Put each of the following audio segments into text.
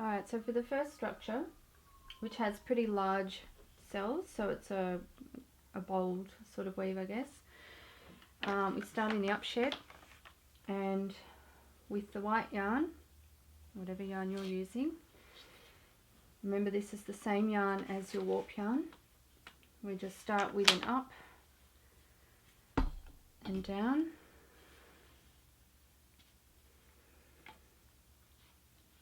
Alright, so for the first structure, which has pretty large cells, so it's a bold sort of weave, I guess. We start in the upshed, and with the white yarn, whatever yarn you're using, remember this is the same yarn as your warp yarn. We just start with an up and down.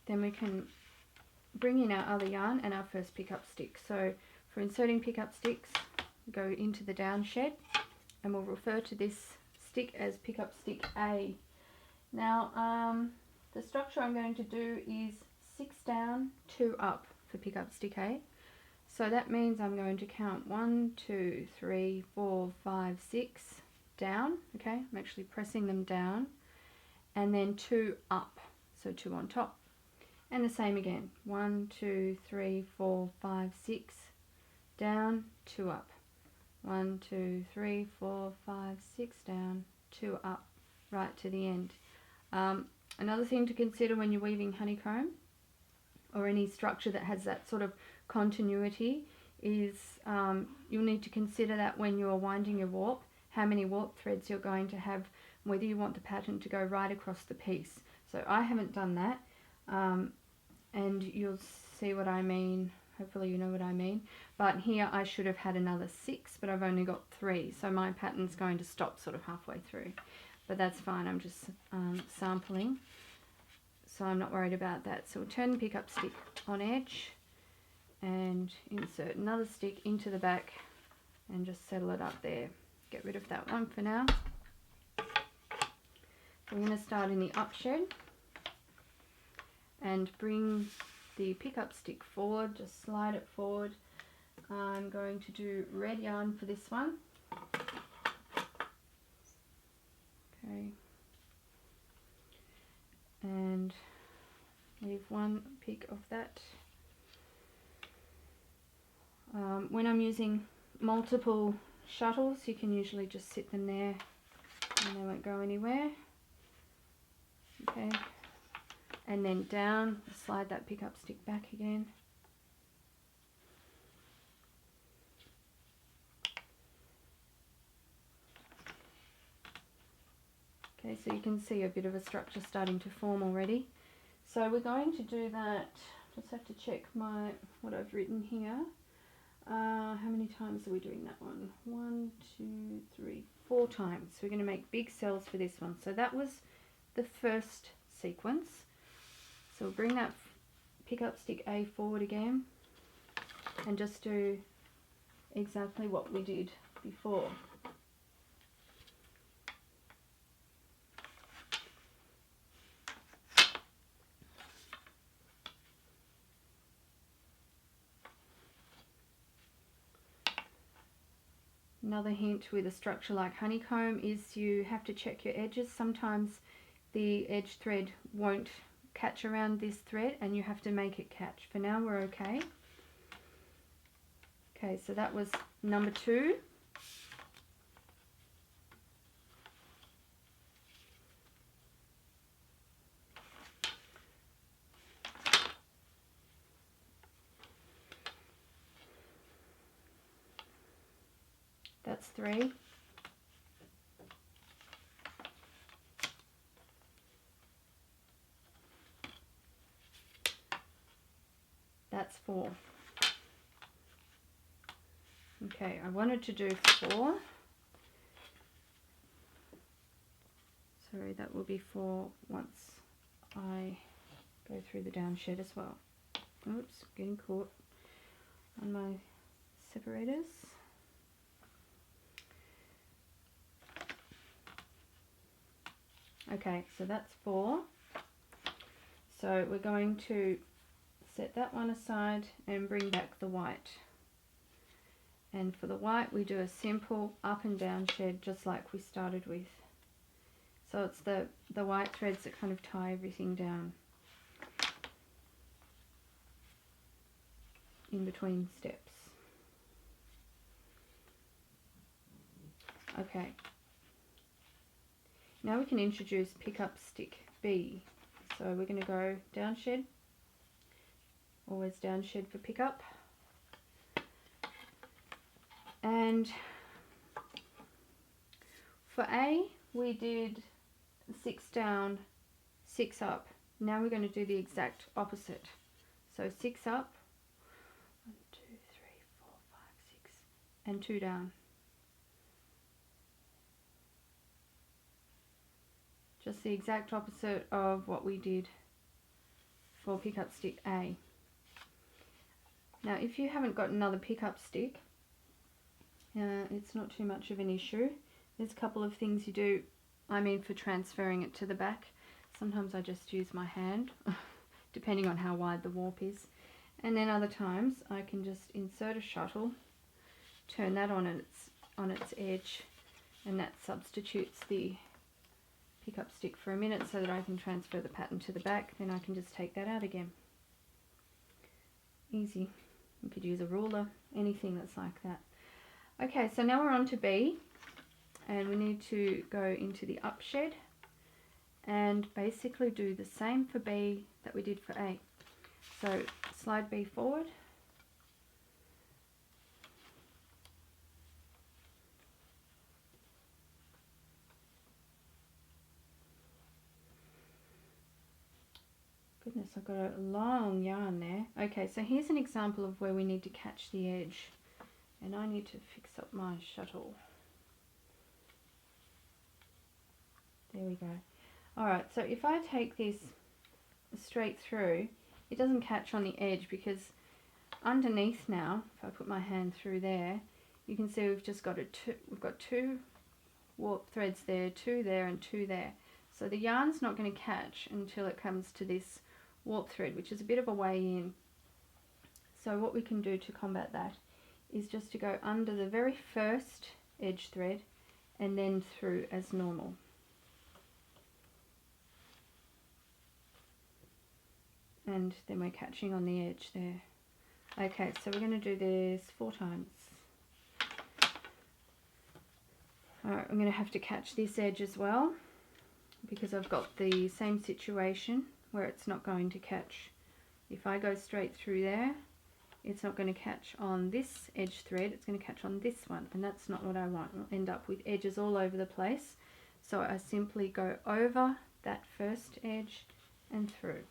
Then we can bring in our other yarn and our first pickup stick. So for inserting pickup sticks, go into the down shed, and we'll refer to this stick as pickup stick A. Now the structure I'm going to do is 6 down, 2 up for pickup stick A. So that means I'm going to count 1, 2, 3, 4, 5, 6 down. Okay, I'm actually pressing them down, and then 2 up, so 2 on top. And the same again, 1, 2, 3, 4, 5, 6 down, 2 up. 1, 2, 3, 4, 5, 6 down, 2 up, right to the end. Another thing to consider when you're weaving honeycomb, or any structure that has that sort of continuity, is you'll need to consider that when you're winding your warp, how many warp threads you're going to have, whether you want the pattern to go right across the piece. So I haven't done that, and you'll see what I mean. Hopefully you know what I mean. But here I should have had another 6, but I've only got 3, so my pattern's going to stop sort of halfway through. But that's fine, I'm just sampling, so I'm not worried about that. So we'll turn the pickup stick on edge and insert another stick into the back and just settle it up there. Get rid of that one for now. We're going to start in the up shed and bring the pickup stick forward, just slide it forward. I'm going to do red yarn for this one. Okay, and leave one peak of that. When I'm using multiple shuttles, you can usually just sit them there and they won't go anywhere. Okay, and then down, slide that pickup stick back again. Okay, so you can see a bit of a structure starting to form already. So we're going to do that, just have to check what I've written here. How many times are we doing that one? 1, 2, 3, 4 times. So we're going to make big cells for this one. So that was the first sequence. So we'll bring that pickup stick A forward again and just do exactly what we did before. Another hint with a structure like honeycomb is you have to check your edges. Sometimes the edge thread won't catch around this thread and you have to make it catch. For now we're okay. Okay, so that was number 2. That's 3. That's 4. Okay, I wanted to do 4. Sorry, that will be 4 once I go through the down shed as well. Oops, getting caught on my separators. Okay, so that's 4. So we're going to set that one aside and bring back the white. And for the white we do a simple up and down shed just like we started with. So it's the white threads that kind of tie everything down in between steps. Okay. Now we can introduce pickup stick B. So we're going to go down shed, always downshed for pickup. And for A, we did 6 down, 6 up. Now we're going to do the exact opposite. So 6 up, 1, 2, 3, 4, 5, 6, and 2 down. Just the exact opposite of what we did for pickup stick A. Now if you haven't got another pickup stick, it's not too much of an issue. There's a couple of things you do, for transferring it to the back. Sometimes I just use my hand, depending on how wide the warp is. And then other times I can just insert a shuttle, turn that on its edge, and that substitutes the pickup stick for a minute so that I can transfer the pattern to the back. Then I can just take that out again. Easy. You could use a ruler, anything that's like that. Okay, so now we're on to B, and we need to go into the up shed and basically do the same for B that we did for A. So slide B forward, goodness, I've got a long yarn there. Okay, so here's an example of where we need to catch the edge, and I need to fix up my shuttle. There we go. Alright, so if I take this straight through, it doesn't catch on the edge because underneath now, if I put my hand through there, you can see we've just got we've got 2 warp threads there, 2 there and 2 there. So the yarn's not going to catch until it comes to this warp thread, which is a bit of a way in. So what we can do to combat that is just to go under the very first edge thread and then through as normal. And then we're catching on the edge there. Okay, so we're going to do this 4 times. Alright, I'm going to have to catch this edge as well because I've got the same situation where it's not going to catch. If I go straight through there, it's not going to catch on this edge thread, it's going to catch on this one, and that's not what I want. I'll end up with edges all over the place. So I simply go over that first edge and through.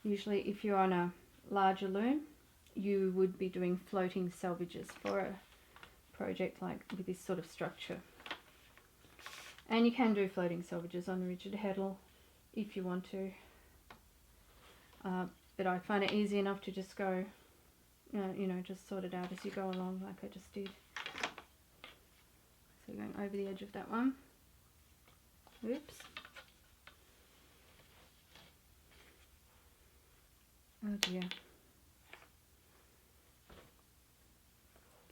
Usually if you're on a larger loom, you would be doing floating selvages for a project like with this sort of structure. And you can do floating selvages on a rigid heddle if you want to. But I find it easy enough to just go, just sort it out as you go along like I just did. So going over the edge of that one. Oops. Oh dear.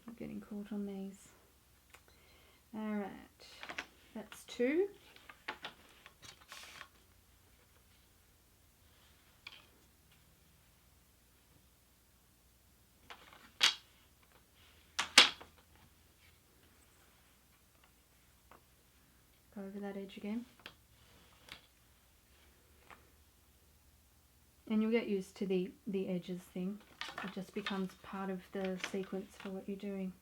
Keep getting caught on these. Alright, that's 2. Go over that edge again. And you'll get used to the edges thing. It just becomes part of the sequence for what you're doing.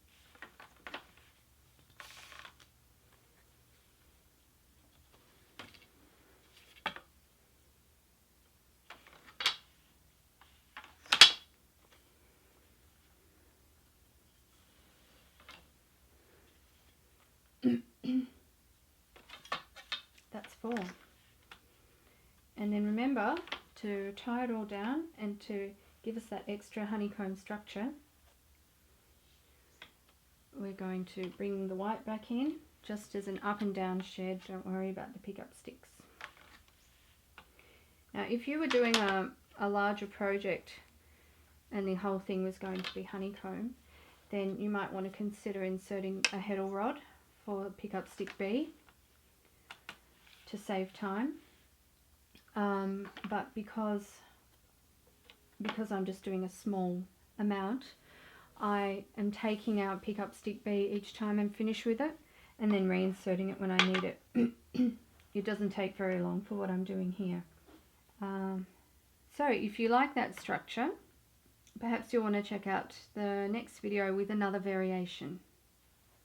That's 4. And then remember to tie it all down and to give us that extra honeycomb structure. We're going to bring the white back in just as an up and down shed. Don't worry about the pickup sticks. Now if you were doing a larger project and the whole thing was going to be honeycomb, then you might want to consider inserting a heddle rod for pickup stick B to save time. But because I'm just doing a small amount, I am taking out pickup stick B each time I'm finished with it and then reinserting it when I need it. It doesn't take very long for what I'm doing here. So if you like that structure, perhaps you'll want to check out the next video with another variation.